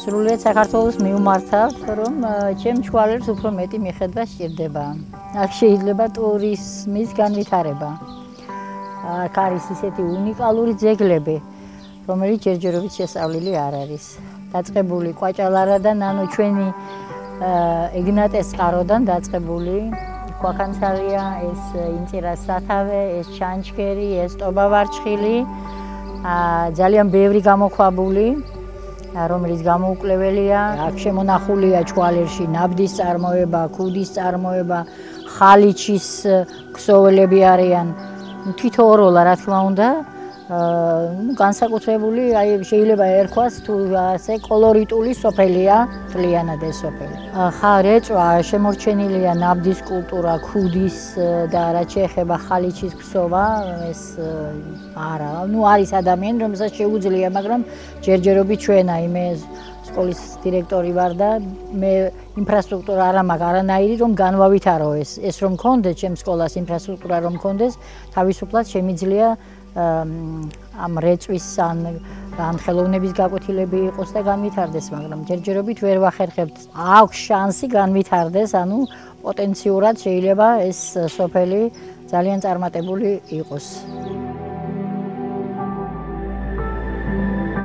სრულიად საქართველოს მიუმართავთ, რომ ჩემ ჩვალებს უფრო მეტი მიხედვა სჭირდება. აქ შეიძლება ტურიზმის განვითარება. აქ არის ისეთი უნიკალური ძეგლები, რომელიც ჯერჯერობით შესწავლილი არ არის. დაწყებული კვაჭალარადან, ანუ ჩვენი ეგნატეს წყაროდან დაწყებული ქვაქანცარია, ეს ინწირას სათავე, ეს ჩანჩქერი, ეს ტობავარჩხილი, ძალიან ბევრი გამოქვაბული, რომელიც გამოუკლებელია. აქ შემონახულია ჩვალერში ნაბდის წარმოება, ქუდის წარმოება, ხალიჩის ქსოველები არიან. თითოეულა, რა თქმა უნდა, განსაკუთრებული, შეიძლება ერქვას თუ ასე კოლორიტული სოფელია, მთლიანად ეს სოფელი. რეწვა შემორჩენილია ნაბდის კულტურა, ქუდის და რაც შეეხება ხალიჩის ქსოვა, ეს არა. არის ადამიანი, რომელსაც შეუძლია, მაგრამ ჯერჯერობით ჩვენა იმე სკოლის დირექტორი ვარ და მე ინფრასტრუქტურა არ მაქვს არანაირი, რომ განვავითარო ეს რომ მქონდეს ჩემ სკოლას ინფრასტრუქტურა რომ მქონდეს, თავისუფლად შემიძლია ამ რეწვის ან ხელოვნების გაკვეთილები იყოს და განვითარდეს, მაგრამ ჯერჯერობით ვერ ვახერხებთ. აქვს შანსი განვითარდეს, ანუ პოტენციურად შეიძლება ეს სოფელი ძალიან წარმატებული იყოს.